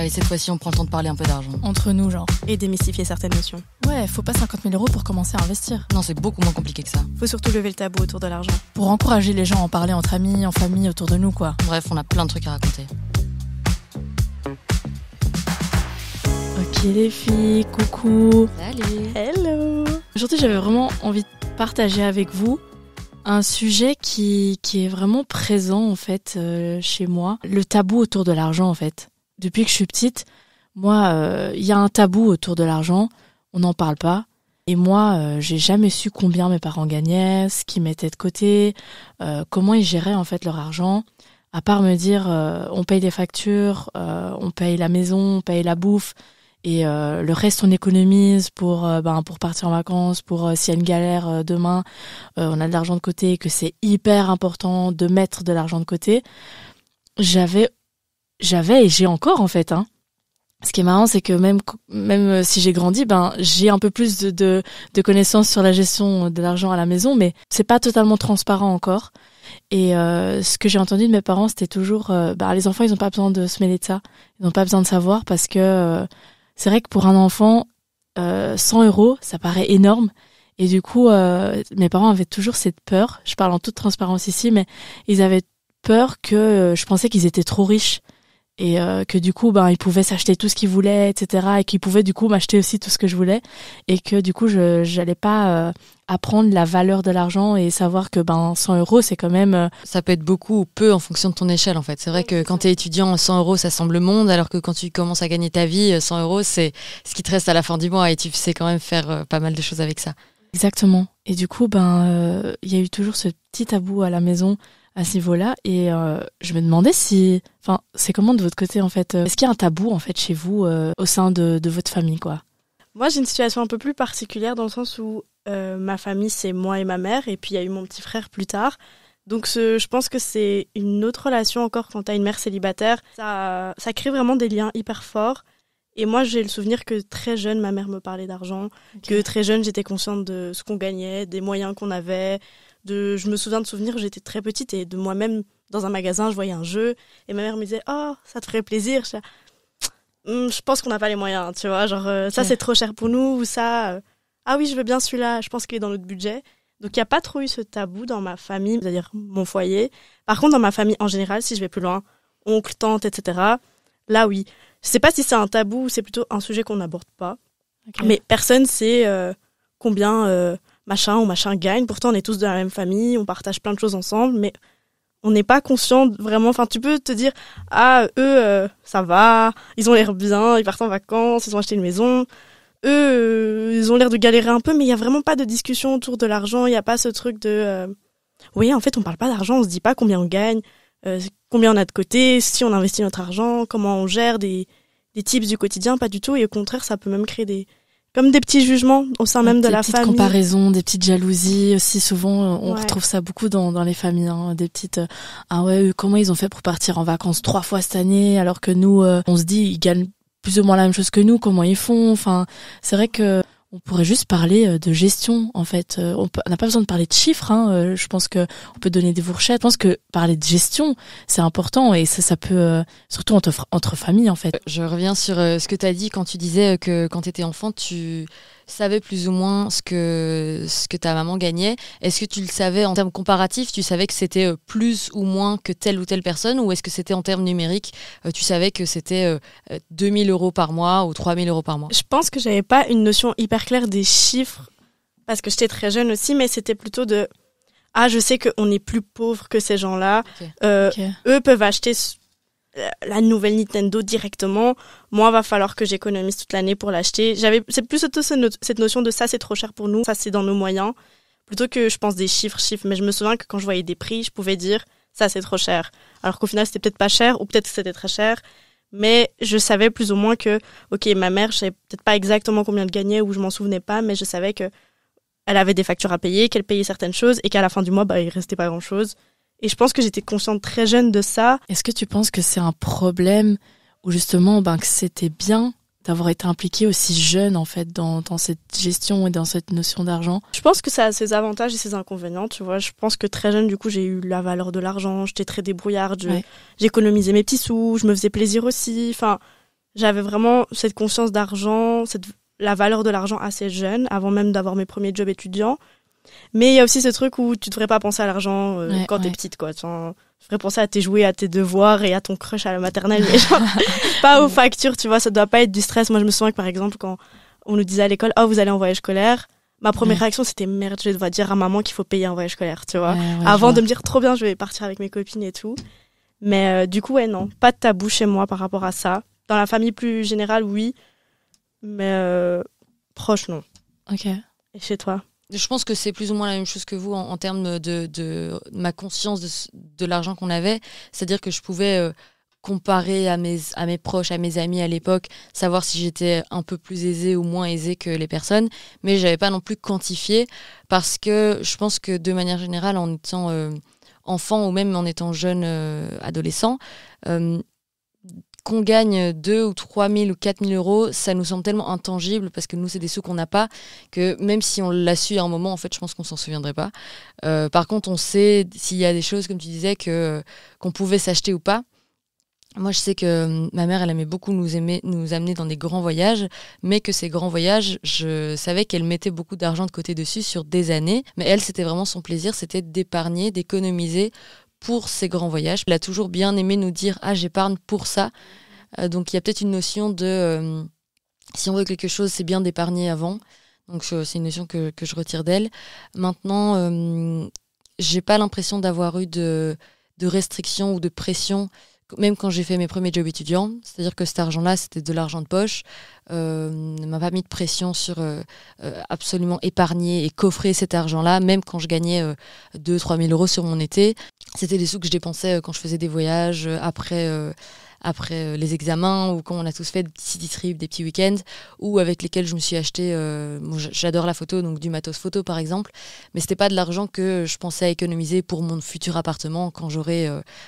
Allez, cette fois-ci, on prend le temps de parler un peu d'argent. Entre nous, genre. Et démystifier certaines notions. Ouais, faut pas 50 000 € pour commencer à investir. Non, c'est beaucoup moins compliqué que ça. Faut surtout lever le tabou autour de l'argent. Pour encourager les gens à en parler entre amis, en famille, autour de nous, quoi. Bref, on a plein de trucs à raconter. Ok les filles, coucou. Salut. Hello. Aujourd'hui, j'avais vraiment envie de partager avec vous un sujet qui est vraiment présent en fait chez moi. Le tabou autour de l'argent en fait. Depuis que je suis petite, moi, il y a un tabou autour de l'argent. On n'en parle pas. Et moi, j'ai jamais su combien mes parents gagnaient, ce qu'ils mettaient de côté, comment ils géraient en fait leur argent. À part me dire, on paye des factures, on paye la maison, on paye la bouffe. Et le reste on économise pour partir en vacances, pour s'il y a une galère demain, on a de l'argent de côté, que c'est hyper important de mettre de l'argent de côté. J'avais et j'ai encore en fait. Ce qui est marrant, c'est que même si j'ai grandi, j'ai un peu plus de connaissances sur la gestion de l'argent à la maison, mais c'est pas totalement transparent encore. Et ce que j'ai entendu de mes parents, c'était toujours les enfants ils ont pas besoin de se mêler de ça, ils ont pas besoin de savoir parce que c'est vrai que pour un enfant, 100 €, ça paraît énorme. Et du coup, mes parents avaient toujours cette peur. Je parle en toute transparence ici, mais ils avaient peur que je pensais qu'ils étaient trop riches. Et que du coup, ils pouvaient s'acheter tout ce qu'ils voulaient, etc. Et qu'ils pouvaient du coup m'acheter aussi tout ce que je voulais. Et que du coup, j'allais pas apprendre la valeur de l'argent et savoir que 100 € c'est quand même... Ça peut être beaucoup ou peu en fonction de ton échelle en fait. C'est vrai que quand t'es étudiant, 100 € ça semble monde, alors que quand tu commences à gagner ta vie, 100 € c'est ce qui te reste à la fin du mois et tu sais quand même faire pas mal de choses avec ça. Exactement. Et du coup, il y a eu toujours ce petit tabou à la maison à ce niveau-là. Et je me demandais c'est comment de votre côté en fait? Est-ce qu'il y a un tabou en fait chez vous au sein de votre famille quoi? Moi, j'ai une situation un peu plus particulière dans le sens où ma famille, c'est moi et ma mère, et puis il y a eu mon petit frère plus tard. Donc je pense que c'est une autre relation encore quand t'as une mère célibataire. Ça crée vraiment des liens hyper forts. Et moi, j'ai le souvenir que très jeune, ma mère me parlait d'argent, que très jeune, j'étais consciente de ce qu'on gagnait, des moyens qu'on avait. Je me souviens de souvenirs, j'étais très petite et de moi-même, dans un magasin, je voyais un jeu et ma mère me disait « Oh, ça te ferait plaisir ?» Je pense qu'on n'a pas les moyens, tu vois, genre ça c'est trop cher pour nous, ou ça... Ah oui, je veux bien celui-là, je pense qu'il est dans notre budget. Donc il n'y a pas trop eu ce tabou dans ma famille, c'est-à-dire mon foyer. Par contre, dans ma famille en général, si je vais plus loin, oncle, tante, etc., là oui. Je sais pas si c'est un tabou ou c'est plutôt un sujet qu'on n'aborde pas. Okay. Mais personne sait combien machin ou machin gagne. Pourtant, on est tous de la même famille, on partage plein de choses ensemble, mais on n'est pas conscient vraiment. Enfin, tu peux te dire, eux, ça va, ils ont l'air bien, ils partent en vacances, ils ont acheté une maison. Eux, ils ont l'air de galérer un peu, mais il y a vraiment pas de discussion autour de l'argent. Il y a pas ce truc de, oui, en fait, on parle pas d'argent, on se dit pas combien on gagne, combien on a de côté, si on investit notre argent, comment on gère des tips du quotidien, pas du tout. Et au contraire, ça peut même créer comme des petits jugements au sein même de la famille. Des petites comparaisons, des petites jalousies aussi. Souvent, on retrouve ça beaucoup dans les familles. Des petites, comment ils ont fait pour partir en vacances 3 fois cette année, alors que nous, on se dit, ils gagnent plus ou moins la même chose que nous, comment ils font. Enfin, c'est vrai que on pourrait juste parler de gestion, en fait. On n'a pas besoin de parler de chiffres. Je pense que on peut donner des fourchettes. Je pense que parler de gestion, c'est important et ça peut, surtout entre familles, en fait. Je reviens sur ce que tu as dit quand tu disais que quand tu étais enfant, tu savais plus ou moins ce que ta maman gagnait. Est-ce que tu le savais en termes comparatifs? Tu savais que c'était plus ou moins que telle ou telle personne, ou est-ce que c'était en termes numériques? Tu savais que c'était 2 000 € par mois ou 3 000 € par mois? Je pense que j'avais pas une notion hyper claire des chiffres parce que j'étais très jeune aussi, mais c'était plutôt de je sais qu'on est plus pauvre que ces gens-là. Okay. Eux peuvent acheter la nouvelle Nintendo directement. Moi, va falloir que j'économise toute l'année pour l'acheter. C'est plus cette notion de ça, c'est trop cher pour nous, ça, c'est dans nos moyens, plutôt que je pense des chiffres. Mais je me souviens que quand je voyais des prix, je pouvais dire ça, c'est trop cher. Alors qu'au final, c'était peut-être pas cher, ou peut-être que c'était très cher. Mais je savais plus ou moins que, ok, ma mère, je savais peut-être pas exactement combien elle gagnait, ou je m'en souvenais pas, mais je savais que elle avait des factures à payer, qu'elle payait certaines choses, et qu'à la fin du mois, il restait pas grand-chose. Et je pense que j'étais consciente très jeune de ça. Est-ce que tu penses que c'est un problème ou justement que c'était bien d'avoir été impliquée aussi jeune en fait dans cette gestion et dans cette notion d'argent? Je pense que ça a ses avantages et ses inconvénients, tu vois. Je pense que très jeune, du coup, j'ai eu la valeur de l'argent, j'étais très débrouillarde, j'économisais mes petits sous, je me faisais plaisir aussi. Enfin, j'avais vraiment cette conscience d'argent, la valeur de l'argent assez jeune, avant même d'avoir mes premiers jobs étudiants. Mais il y a aussi ce truc où tu devrais pas penser à l'argent quand t'es petite, quoi. Enfin, tu devrais penser à tes jouets, à tes devoirs et à ton crush à la maternelle, mais genre, pas aux factures, tu vois, ça doit pas être du stress. Moi, je me souviens que, par exemple, quand on nous disait à l'école, oh, vous allez en voyage scolaire, ma première réaction, c'était merde, je vais devoir dire à maman qu'il faut payer un voyage scolaire, tu vois. Avant de me dire, trop bien, je vais partir avec mes copines et tout. Mais du coup, non, pas de tabou chez moi par rapport à ça. Dans la famille plus générale, oui, mais proche, non. Ok. Et chez toi? Je pense que c'est plus ou moins la même chose que vous en termes de ma conscience de l'argent qu'on avait. C'est-à-dire que je pouvais comparer à mes proches, à mes amis à l'époque, savoir si j'étais un peu plus aisée ou moins aisée que les personnes. Mais je n'avais pas non plus quantifié parce que je pense que de manière générale, en étant enfant ou même en étant jeune adolescent, qu'on gagne 2 ou 3 000 ou 4 000 euros, ça nous semble tellement intangible parce que nous, c'est des sous qu'on n'a pas que même si on l'a su à un moment, en fait, je pense qu'on s'en souviendrait pas. Par contre, on sait s'il y a des choses, comme tu disais, qu'on pouvait s'acheter ou pas. Moi, je sais que ma mère, elle aimait beaucoup nous amener dans des grands voyages, mais que ces grands voyages, je savais qu'elle mettait beaucoup d'argent de côté dessus sur des années. Mais elle, c'était vraiment son plaisir, c'était d'épargner, d'économiser pour ces grands voyages. Elle a toujours bien aimé nous dire « Ah, j'épargne pour ça ». Donc, il y a peut-être une notion de si on veut quelque chose, c'est bien d'épargner avant. Donc, c'est une notion que je retire d'elle. Maintenant, j'ai pas l'impression d'avoir eu de restrictions ou de pression, même quand j'ai fait mes premiers jobs étudiants. C'est-à-dire que cet argent-là, c'était de l'argent de poche. Ne m'a pas mis de pression sur absolument épargner et coffrer cet argent-là, même quand je gagnais 2-3 000 euros sur mon été. C'était des sous que je dépensais quand je faisais des voyages, après les examens, ou quand on a tous fait des petits city trips, des petits week-ends, ou avec lesquels je me suis acheté, j'adore la photo, donc du matos photo par exemple, mais c'était pas de l'argent que je pensais à économiser pour mon futur appartement quand j'aurai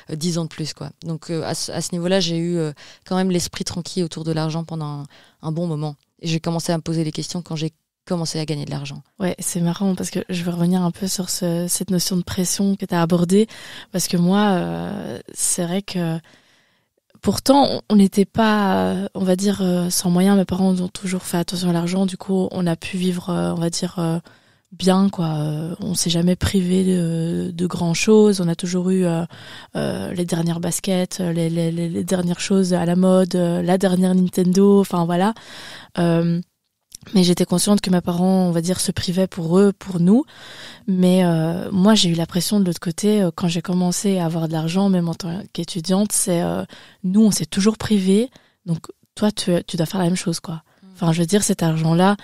10 ans de plus, quoi. Donc à ce niveau-là, j'ai eu quand même l'esprit tranquille autour de l'argent pendant un bon moment. Et j'ai commencé à me poser les questions quand j'ai commencé à gagner de l'argent. Ouais, c'est marrant parce que je veux revenir un peu sur cette notion de pression que tu as abordée, parce que moi, c'est vrai que pourtant, on n'était pas, on va dire, sans moyens. Mes parents ont toujours fait attention à l'argent. Du coup, on a pu vivre, on va dire, bien, quoi. On s'est jamais privé de grand chose. On a toujours eu les dernières baskets, les dernières choses à la mode, la dernière Nintendo. Enfin, voilà. Mais j'étais consciente que mes parents, on va dire, se privaient pour eux, pour nous. Mais moi, j'ai eu la pression de l'autre côté quand j'ai commencé à avoir de l'argent, même en tant qu'étudiante. C'est nous, on s'est toujours privés. Donc toi, tu dois faire la même chose, quoi. Enfin, je veux dire, cet argent-là,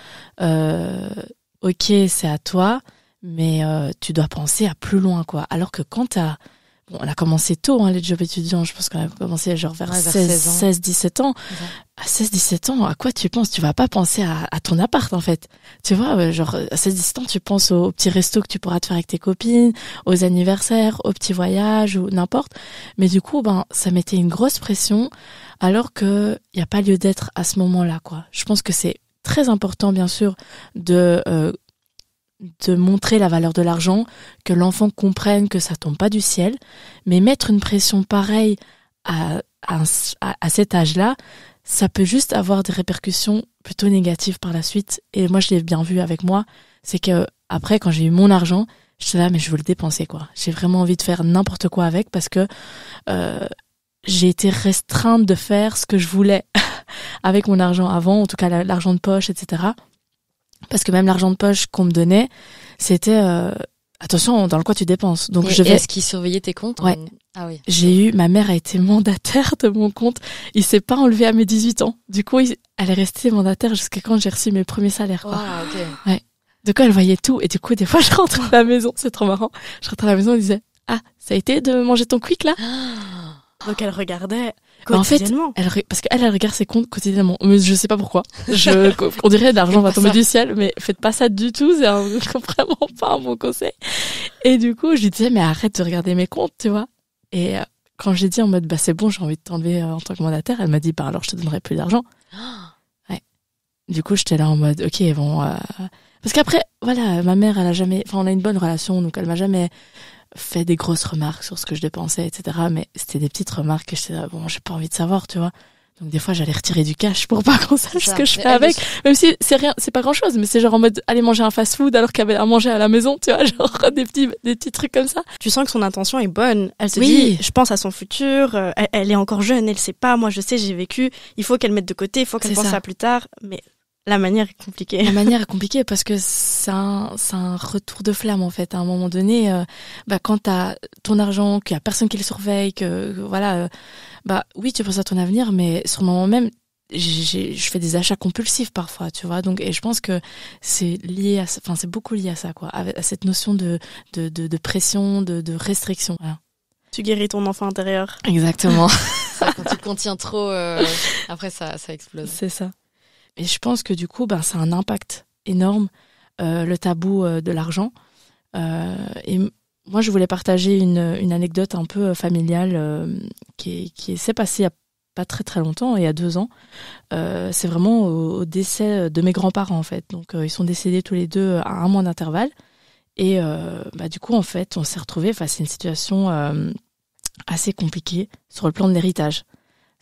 ok, c'est à toi, mais tu dois penser à plus loin, quoi. Alors que quand bon, on a commencé tôt, les jobs étudiants. Je pense qu'on a commencé genre vers 16-17 ans. Ouais. À 16-17 ans, à quoi tu penses? Tu vas pas penser à ton appart, en fait. Tu vois, genre, à 16-17 ans, tu penses aux petits restos que tu pourras te faire avec tes copines, aux anniversaires, aux petits voyages, ou n'importe. Mais du coup, ça mettait une grosse pression, alors que y a pas lieu d'être à ce moment-là, quoi. Je pense que c'est très important, bien sûr, de montrer la valeur de l'argent, que l'enfant comprenne que ça tombe pas du ciel, mais mettre une pression pareille à cet âge-là, ça peut juste avoir des répercussions plutôt négatives par la suite. Et moi, je l'ai bien vu avec moi, c'est que après, quand j'ai eu mon argent, j'étais là, mais je veux le dépenser, quoi. J'ai vraiment envie de faire n'importe quoi avec parce que j'ai été restreinte de faire ce que je voulais avec mon argent avant, en tout cas l'argent de poche, etc. Parce que même l'argent de poche qu'on me donnait, c'était attention dans le quoi tu dépenses. Donc est-ce qu'il surveillait tes comptes? Ouais. Ah oui. Ma mère a été mandataire de mon compte. Il s'est pas enlevé à mes 18 ans. Du coup, elle est restée mandataire jusqu'à quand j'ai reçu mes premiers salaires, quoi. Ah, ok. Ouais. Du coup, elle voyait tout. Et du coup, des fois, je rentrais à la maison. C'est trop marrant. Je rentrais à la maison et disait, ah, ça a été de manger ton quick, là? Donc elle regardait quotidiennement. En fait, parce qu'elle regarde ses comptes quotidiennement. Mais je sais pas pourquoi. On dirait l'argent va tomber du ciel, mais faites pas ça du tout. C'est vraiment pas un bon conseil. Et du coup, je lui disais, mais arrête de regarder mes comptes, tu vois. Et quand j'ai dit en mode, c'est bon, j'ai envie de t'enlever en tant que mandataire, elle m'a dit, alors je te donnerai plus d'argent. Ouais. Du coup, j'étais là en mode, ok, bon, parce qu'après, voilà, ma mère, on a une bonne relation, donc elle m'a jamais fait des grosses remarques sur ce que je dépensais, etc. Mais c'était des petites remarques que j'étais là, bon, j'ai pas envie de savoir, tu vois. Donc des fois j'allais retirer du cash pour pas qu'on sache ce que je fais Mais avec, même si c'est rien, c'est pas grand chose, mais c'est genre en mode aller manger un fast-food alors qu'il y avait à manger à la maison, tu vois, genre des petits trucs comme ça. Tu sens que son intention est bonne. Elle se Oui. dit, je pense à son futur, elle est encore jeune, elle sait pas, moi je sais, j'ai vécu, il faut qu'elle mette de côté, il faut qu'elle C'est pense ça. à plus tard, mais la manière est compliquée. La manière est compliquée parce que c'est un retour de flamme en fait. À un moment donné, quand t'as ton argent, qu'il y a personne qui le surveille, voilà, oui, tu penses à ton avenir, mais sur le moment même, je fais des achats compulsifs parfois, tu vois. Donc, et je pense que c'est lié à, enfin, c'est beaucoup lié à ça, quoi, à cette notion de pression, de restriction. Voilà. Tu guéris ton enfant intérieur. Exactement. Quand tu contiens trop, après ça explose. C'est ça. Et je pense que du coup, ça a un impact énorme, le tabou de l'argent. Et moi, je voulais partager une anecdote un peu familiale qui s'est passée il n'y a pas très très longtemps, il y a 2 ans. C'est vraiment au décès de mes grands-parents, en fait. Donc, ils sont décédés tous les deux à 1 mois d'intervalle. Et du coup, en fait, on s'est retrouvés face à une situation assez compliquée sur le plan de l'héritage.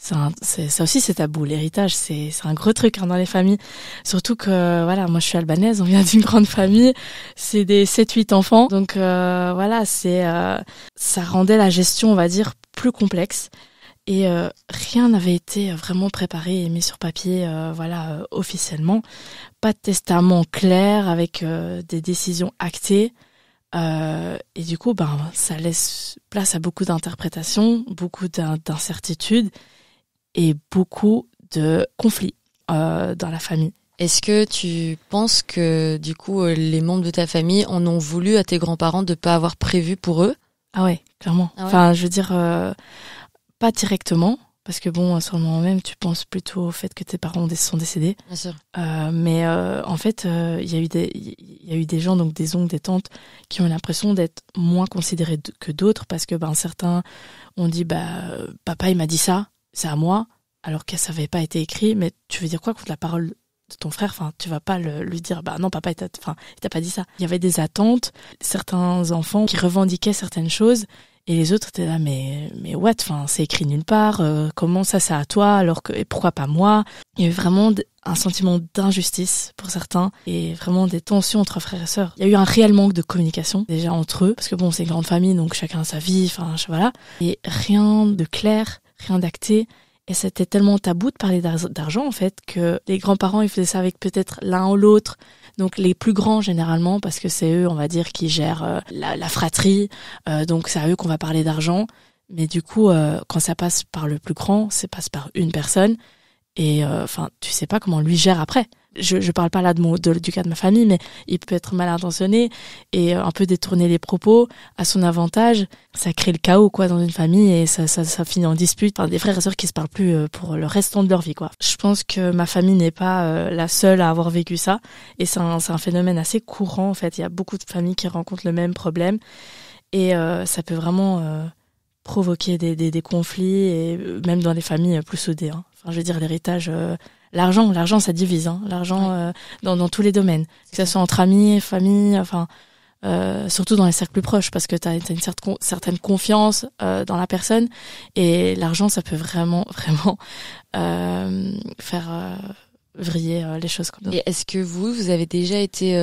Ça aussi, c'est tabou. L'héritage, c'est un gros truc dans les familles. Surtout que, voilà, moi je suis albanaise, on vient d'une grande famille, c'est des 7-8 enfants. Donc voilà, ça rendait la gestion, on va dire, plus complexe. Et rien n'avait été vraiment préparé et mis sur papier, officiellement. Pas de testament clair avec des décisions actées. Et du coup, ça laisse place à beaucoup d'interprétations, beaucoup d'incertitudes et beaucoup de conflits dans la famille. Est-ce que tu penses que du coup les membres de ta famille en ont voulu à tes grands-parents de pas avoir prévu pour eux? Ah ouais, clairement. Ah ouais. Enfin, je veux dire, pas directement, parce que sur le moment même, tu penses plutôt au fait que tes parents sont décédés. Bien sûr. Mais en fait, il y a eu des gens, donc des oncles, des tantes, qui ont l'impression d'être moins considérés que d'autres, parce que certains ont dit, papa il m'a dit ça, c'est à moi, alors que ça n'avait pas été écrit. Mais tu veux dire quoi contre la parole de ton frère? Enfin, tu vas pas lui dire, non, papa il t'a pas dit ça. Il y avait des attentes, certains enfants qui revendiquaient certaines choses. Et les autres étaient là, mais what? Enfin, c'est écrit nulle part. Comment ça, c'est à toi? Et pourquoi pas moi? Il y a eu vraiment un sentiment d'injustice pour certains et vraiment des tensions entre frères et sœurs. Il y a eu un réel manque de communication déjà entre eux, parce que c'est une grande famille, donc chacun a sa vie. Enfin, voilà. Et rien de clair, rien d'acté. Et c'était tellement tabou de parler d'argent, en fait, que les grands-parents, ils faisaient ça avec peut-être l'un ou l'autre. Donc les plus grands, généralement, parce que c'est eux, on va dire, qui gèrent la fratrie. Donc c'est à eux qu'on va parler d'argent. Mais du coup, quand ça passe par le plus grand, ça passe par une personne. Et tu sais pas comment lui gère après. Je parle pas là du cas de ma famille, mais il peut être mal intentionné et un peu détourner les propos à son avantage. Ça crée le chaos, quoi, dans une famille, et ça finit en dispute. Enfin, des frères et sœurs qui se parlent plus pour le restant de leur vie, quoi. Je pense que ma famille n'est pas la seule à avoir vécu ça, et c'est un phénomène assez courant, en fait. Il y a beaucoup de familles qui rencontrent le même problème, et ça peut vraiment provoquer des conflits, et même dans les familles plus soudées, hein. Enfin, je veux dire, l'héritage, l'argent, ça divise, hein. L'argent, dans tous les domaines. Que ce soit entre amis, famille, surtout dans les cercles plus proches, parce que t'as une certaine confiance, dans la personne. Et l'argent, ça peut vraiment, vraiment, faire, vriller, les choses comme ça. Et est-ce que vous avez déjà été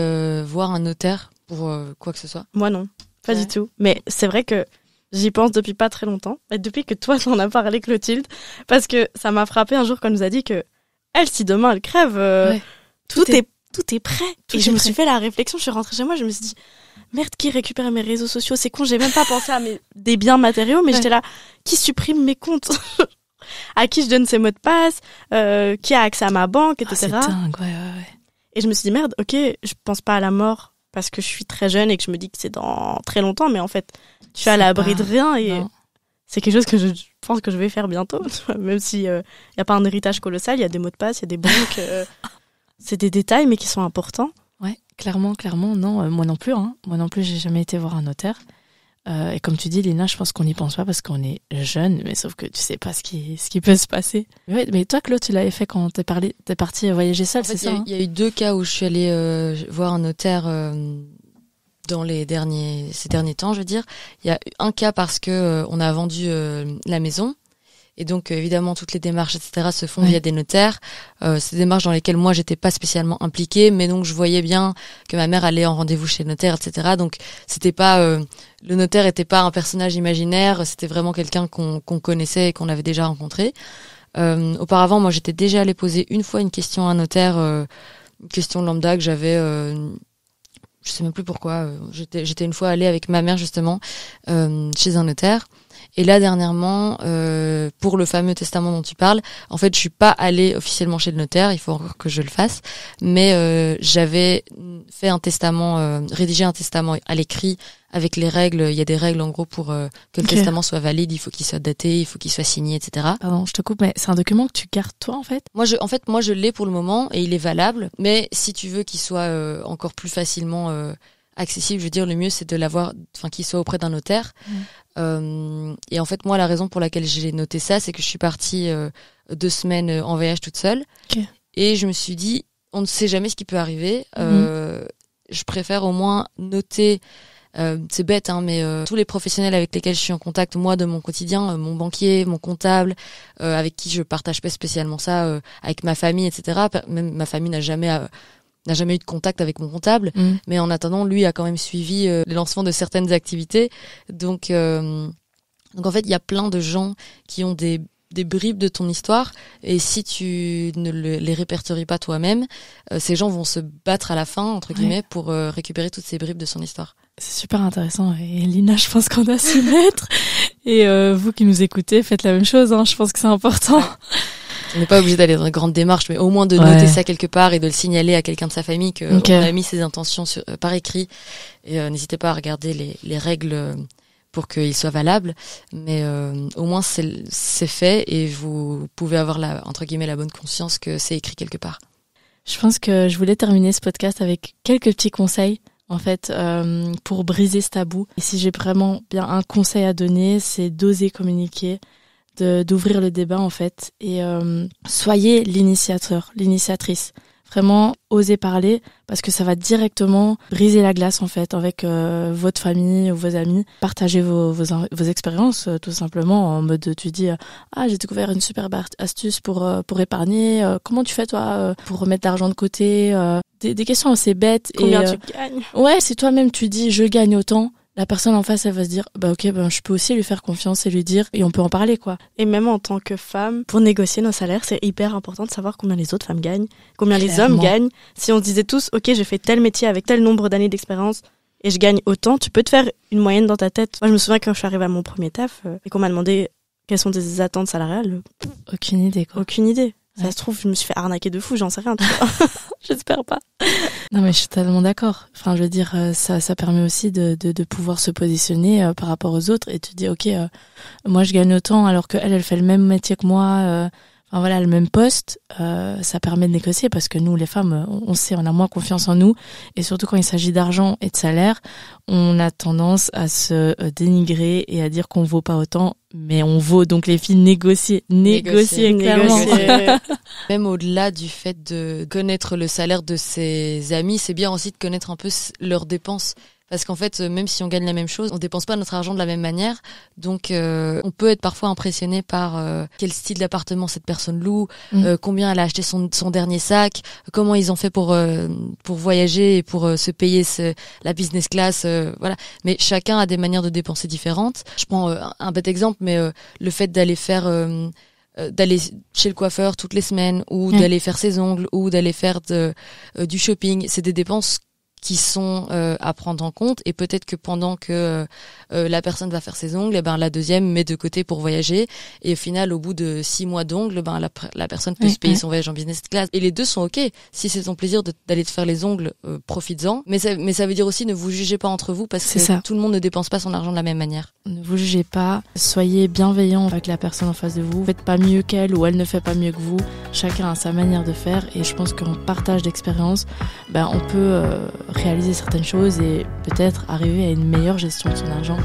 voir un notaire pour quoi que ce soit? Moi, non. Pas du tout. Mais c'est vrai que j'y pense depuis pas très longtemps. Et depuis que toi, t'en as parlé, Clotilde. Parce que ça m'a frappé un jour quand elle nous a dit que elle, si demain elle crève, tout est prêt. Et je me suis fait la réflexion, je suis rentrée chez moi, je me suis dit, merde, qui récupère mes réseaux sociaux? C'est con, j'ai même pas pensé à des biens matériaux, mais j'étais là, qui supprime mes comptes? À qui je donne ses mots de passe? Qui a accès à ma banque, etc. C'est dingue, ouais. Et je me suis dit, merde, ok, je pense pas à la mort parce que je suis très jeune et que je me dis que c'est dans très longtemps, mais en fait, je suis à l'abri de rien, et c'est quelque chose que je pense que je vais faire bientôt, même si y a pas un héritage colossal, il y a des mots de passe, il y a des banques, c'est des détails mais qui sont importants. Ouais, clairement, non, moi non plus, hein. Moi non plus, j'ai jamais été voir un notaire. Et comme tu dis, Lina, je pense qu'on n'y pense pas parce qu'on est jeune, mais sauf que tu sais pas ce qui peut se passer. Ouais, mais toi, Claude, tu l'avais fait quand t'es partie voyager seule, c'est ça? Il y a eu 2 cas où je suis allée voir un notaire dans ces derniers temps, je veux dire. Il y a eu un cas parce que on a vendu la maison, Et donc, évidemment, toutes les démarches, etc., se font via des notaires. C'est des démarches dans lesquelles moi, j'étais pas spécialement impliquée, mais donc je voyais bien que ma mère allait en rendez-vous chez le notaire, etc. Donc, c'était pas le notaire était pas un personnage imaginaire, c'était vraiment quelqu'un qu'on connaissait et qu'on avait déjà rencontré. Auparavant, moi, j'étais déjà allée poser une fois une question à un notaire, une question lambda que j'avais. Je sais même plus pourquoi. J'étais une fois allée avec ma mère justement chez un notaire. Et là, dernièrement, pour le fameux testament dont tu parles, en fait, je suis pas allée officiellement chez le notaire, il faut encore que je le fasse, mais j'avais fait un testament, rédigé un testament à l'écrit avec les règles. Il y a des règles en gros pour que le testament soit valide, il faut qu'il soit daté, il faut qu'il soit signé, etc. Pardon, je te coupe, mais c'est un document que tu gardes toi en fait ? Moi, je l'ai pour le moment et il est valable, mais si tu veux qu'il soit encore plus facilement accessible, je veux dire, le mieux c'est de l'avoir, enfin qu'il soit auprès d'un notaire. Et en fait, moi, la raison pour laquelle j'ai noté ça, c'est que je suis partie 2 semaines en voyage toute seule. Okay. Et je me suis dit, on ne sait jamais ce qui peut arriver. Je préfère au moins noter, c'est bête, hein, mais tous les professionnels avec lesquels je suis en contact, moi, de mon quotidien, mon banquier, mon comptable, avec qui je partage pas spécialement ça, avec ma famille, etc. Même ma famille n'a jamais eu de contact avec mon comptable, mais en attendant, lui a quand même suivi le lancement de certaines activités. Donc en fait, il y a plein de gens qui ont des bribes de ton histoire, et si tu ne les répertories pas toi-même, ces gens vont se battre à la fin, entre guillemets, pour récupérer toutes ces bribes de son histoire. C'est super intéressant, et Lina, je pense qu'on a su mettre. Et vous qui nous écoutez, faites la même chose, hein, je pense que c'est important. Ouais. On n'est pas obligé d'aller dans une grande démarche, mais au moins de noter ça quelque part et de le signaler à quelqu'un de sa famille qu'on a mis ses intentions par écrit. Et n'hésitez pas à regarder les règles pour qu'ils soient valables. Mais au moins c'est fait et vous pouvez avoir entre guillemets la bonne conscience que c'est écrit quelque part. Je pense que je voulais terminer ce podcast avec quelques petits conseils. En fait, pour briser ce tabou. Et si j'ai vraiment bien un conseil à donner, c'est d'oser communiquer, d'ouvrir le débat en fait, et soyez l'initiatrice. Vraiment, osez parler, parce que ça va directement briser la glace en fait avec votre famille ou vos amis. Partagez vos expériences tout simplement, en mode tu dis j'ai découvert une super astuce pour épargner. Comment tu fais toi pour remettre l'argent de côté, des questions assez bêtes. Combien tu gagnes? Ouais, si toi-même tu dis je gagne autant, la personne en face, elle va se dire, je peux aussi lui faire confiance et lui dire, et on peut en parler, quoi. Et même en tant que femme, pour négocier nos salaires, c'est hyper important de savoir combien les autres femmes gagnent, combien les hommes gagnent. Si on se disait tous, ok, j'ai fait tel métier avec tel nombre d'années d'expérience et je gagne autant, tu peux te faire une moyenne dans ta tête. Moi, je me souviens quand je suis arrivée à mon premier taf et qu'on m'a demandé quelles sont tes attentes salariales. Aucune idée, quoi. Aucune idée. Ça se trouve, je me suis fait arnaquer de fou, j'en sais rien. J'espère pas. Non, mais je suis totalement d'accord. Enfin, je veux dire, ça permet aussi de pouvoir se positionner par rapport aux autres et te dire, ok, moi je gagne autant alors qu'elle fait le même métier que moi. Enfin voilà, le même poste, ça permet de négocier parce que nous, les femmes, on sait, on a moins confiance en nous, et surtout quand il s'agit d'argent et de salaire, on a tendance à se dénigrer et à dire qu'on vaut pas autant, mais on vaut. Donc les filles, négocier clairement. Même au-delà du fait de connaître le salaire de ses amis, c'est bien aussi de connaître un peu leurs dépenses. Parce qu'en fait, même si on gagne la même chose, on dépense pas notre argent de la même manière. Donc, on peut être parfois impressionné par quel style d'appartement cette personne loue, combien elle a acheté son dernier sac, comment ils ont fait pour voyager et pour se payer la business class, voilà. Mais chacun a des manières de dépenser différentes. Je prends un bête exemple, mais le fait d'aller d'aller chez le coiffeur toutes les semaines, ou d'aller faire ses ongles, ou d'aller faire du shopping, c'est des dépenses qui sont à prendre en compte, et peut-être que pendant que la personne va faire ses ongles, la deuxième met de côté pour voyager, et au final, au bout de 6 mois d'ongles, la personne peut se payer son voyage en business class, et les deux sont ok. Si c'est ton plaisir d'aller te faire les ongles, profites-en, mais ça veut dire aussi ne vous jugez pas entre vous, parce que tout le monde ne dépense pas son argent de la même manière. Ne vous jugez pas, soyez bienveillant avec la personne en face de vous, faites pas mieux qu'elle ou elle ne fait pas mieux que vous, chacun a sa manière de faire, et je pense qu'en partage d'expérience, on peut réaliser certaines choses et peut-être arriver à une meilleure gestion de son argent.